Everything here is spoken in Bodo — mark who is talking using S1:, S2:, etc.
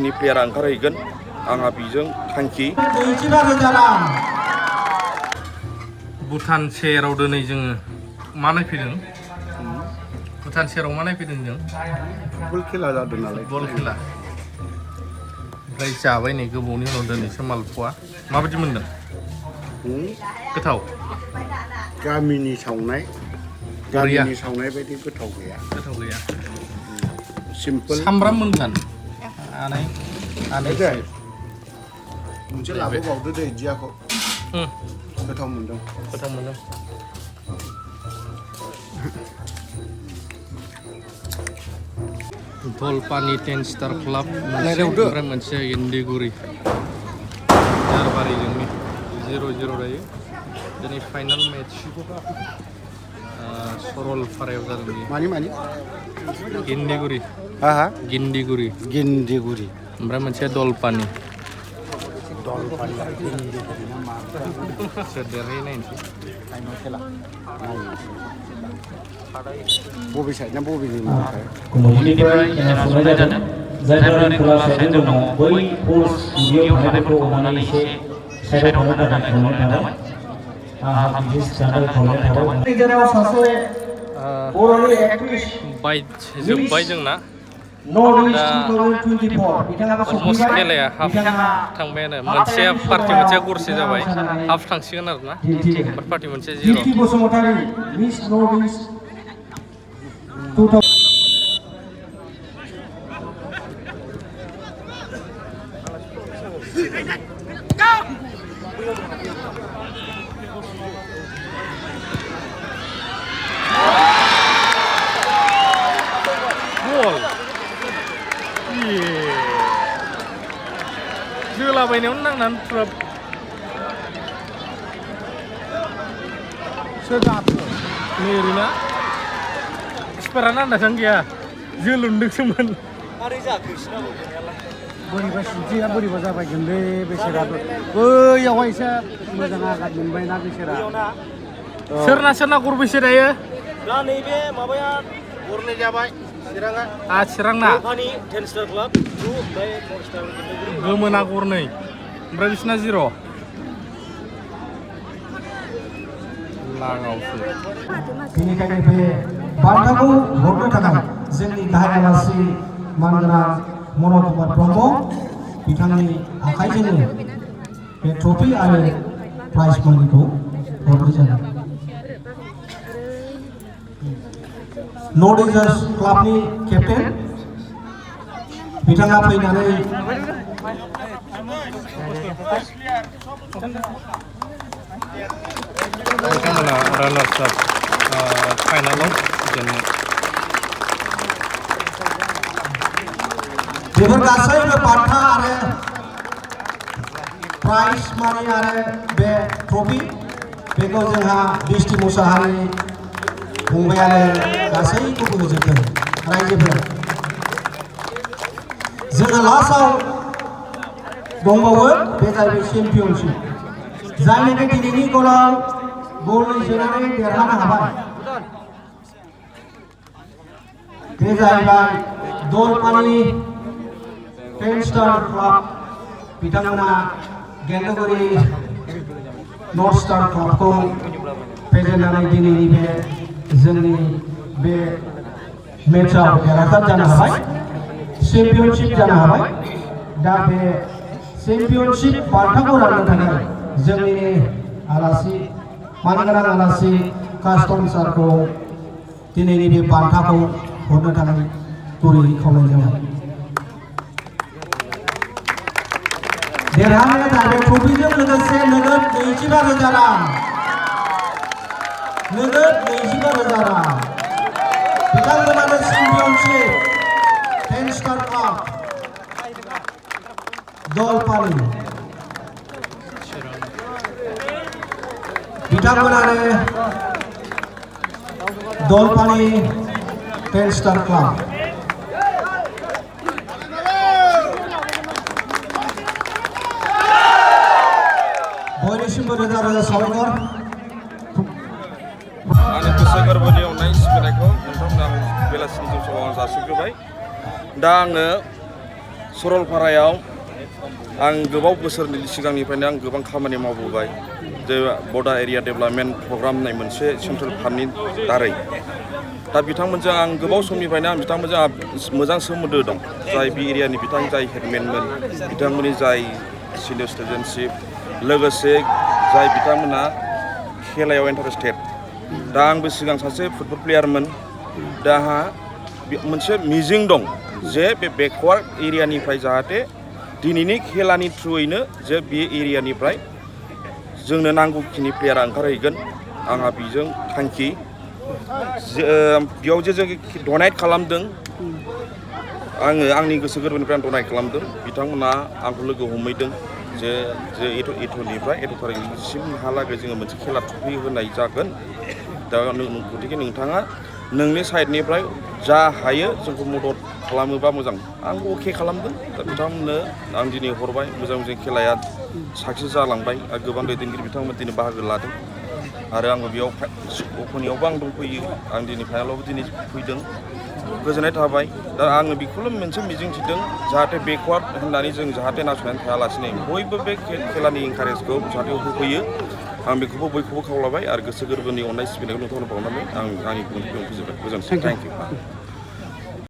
S1: जाखिनि प्लेयारा ओंखारहैगोन आंहा बेजों थांखि।
S2: भुटान सेराव दिनै जोङो मा नायफैदों? भुटान सेराव मा नायफैदों जों?
S1: फुटबल खेला जादों नालाय।
S2: फुटबल खेला। ओमफ्राय जाबाय नै गोबावनि उनाव दिनैसो मालप'वा। माबायदि मोनदों? गोथाव।
S1: गामिनि सावनाय बायदि गोथाव गैया।
S2: गोथाव गैया।
S1: सिम्पोल।
S2: सामब्राम मोनगोन। आनै
S1: मोनसे लाबोबावदो दे इदियाखौ। गोथाव मोनदों।
S2: धलपानि 10 स्टार क्लाब ओमफ्राय मोनसे इन्दिगुरि जारबारि जोंनि 0-0 दायो। दिनै फाइनाल मेट्च सरलपारायाव जादों बियो।
S1: मानि?
S2: गिन्दिगुरि। गिन्दिगुरि ओमफ्राय मोनसे दलपानि। सोर देरहायो नायनोसै।
S1: बबे साइड ना बबेनि?
S3: गुबुननिफ्राय खोनासंनाय जादों जायफोरा खोला साइडजों दङ बै पस्ट स्टुडिअ थानायफोरखौ अननानै एसे साइडआव थानो थाखाय खावलायनाय थाबाय। बिदि जानो खावलायनाय थाबाय। गेजेराव सासे बर'नि एक्ट्रेस
S2: जोब्बाय जोंना दा अलमस्ट खेलाया हाफ थांबायानो। मोनसे पार्टि मोनसेया गरसे जाबाय, हाफ थांसिगोन आरोना। पार्टि मोनसे 0। जोलाबायनायावनो नांनानै ट्राप नै ओरैना स्पारानो आन्दाजानो गैया। जोलुंदोंसोमोन। मारै जाखो बिसिनाबो
S4: बोरैबा सिन्थिया बोरैबा जाबायगोनलै बेसेराबो। बैयावहाय एसे मोजां आघात मोनबायना बेसेरा।
S2: सोरना गरबेसे दायो?
S4: दा नैबे माबाया गरनै जाबाय चिराङा।
S2: चिरांना
S4: 10 स्टार क्लाब 2 ओमफ्राय 4 स्टार
S2: गोमोना गरनै ओमफ्राय बिसिना 0। लागावसो।
S3: बेनिखायनो बे बान्थाखौ हरनो थाखाय जोंनि गाहाय आलासि मानगोनां मनज कुमार ब्रह्म बिथांनि आखाइजोंनो बे ट्रफि आरो प्राइज मानिखौ हरनाय जादों। नर्थ इस्टार्स क्लाबनि केप्टेन बिथाङा फैनानै
S2: बिथांमोना रानार्स आप फाइनालाव जेननाय।
S3: बेफोर गासैबो बान्था आरो प्राइज मानि आरो बे ट्रफि बेखौ जोंहा बिस्टि मुसाहारि फंबायानो गासैखौबो होजोबदों रायजोफोरा। जोंहा लास्टआव दंबावो बे जाहैबाय चेम्पियनशिप। जायनाखि दिनैनि गलाव गलनै सोनानै देरहानो हाबाय बे जाहैबाय दलपानि 10 स्टार क्लाब बिथांमोना गेन्दुगुरि नर्थ स्टार क्लाबखौ फेजेननानै दिनैनि बे जोंनि बे मेचआव देरहासार जानो हाबाय, चेम्पियनशिप जानो हाबाय। दा बे चेम्पियनशिप बान्थाखौ राननो थाखाय जोंनि आलासि मानगोनां आलासि कास्टम सारखौ दिनैनि बे बान्थाखौ हरनो थाखाय गुरैयै खावलायनाय जाबाय। देरहानाया जाबाय ट्रफिजों लोगोसे नोगोद 25,000 रां। नोगोद 25,000 रां। बिथांमोनानो चेम्पियनशिप 10 स्टार क्लाब दलपानि। बिथांमोनानो दलपानि 10 स्टार क्लाब। बयनिसिमबो रोजा रोजा साबायखर।
S1: आंनि गोसो गोरबोनि अननाय सिबिनायखौ नोंथांमोना बेलासिनि समाव आं जासिग्रोबाय। दा आङो
S5: सरलपारायाव आं गोबाव बोसोरनि सिगांनिफ्रायनो आं गोबां खामानि मावबोबाय जे बर्डार एरिया डेभेलपमेन्ट प्रग्राम होननाय मोनसे सेन्ट्रेल फान्डनि दारै दा बिथांमोनजों आं गोबाव समनिफ्रायनो आं बिथांमोनजों मोजां सोमोन्दो दं जाय बे एरियानि जाय हेडमेनमोन बिथांमोननि जाय सिनियर सिटिजेनशिप लोगोसे जाय बिथांमोना खेलायाव इन्टारेस्टेड दा आंबो सिगां सासे फुटबल प्लेयारमोन दा आंहा मोनसे मिजिं दं जे बे बेकवार्ड एरियानिफ्राय जाहाथे दिनैनि खेलानि थ्रुयैनो जे बे एरियानिफ्राय जोंनो नांगौखिनि प्लेयारा ओंखारहैगोन आंहा बेजों थांखि बेयाव जे जों डनेट खालामदों आङो आंनि गोसो गोरबोनिफ्राय आं डनेट खालामदों बिथांमोना आंखौ लोगो हमहैदों जे एथ'निफ्राय एथ' थारिखसिमहालागै जोङो मोनसे खेला ट्रफि होनाय जागोन दा गतिके नोंथाङा नोंनि साइडनिफ्राय जा हायो जोंखौ मदद खालामोबा मोजां आंबो अके खालामदों दा बिथांमोननो आं दिनै हरबाय मोजां खेलाया साक्सेस जालांबाय आरो गोबां दैदेनगिरि बिथांमोन दिनै बाहागो लादों आरो आंबो बेयाव अपेनियावबो आं दंफैयो आं दिनै फाइनालावबो दिनै फैदों गोजोननाय थाबाय दा आङो बेखौल' मोनसे मिजिंथिदों जाहाथे बेकवार्ड होननानै जों जाहाथे नासयनानै थायालासिनो बयबो बे खेलानि इनकारेजखौ जाहाथे होफैयो आं बेखौबो बयखौबो खावलाबाय आरो गोसो गोरबोनि अननाय सिबिनायखौ नोंथांमोननो बावनानै आं आंनि बुंनायखौ फोजोबबाय गोजोन्थों थेंक इउ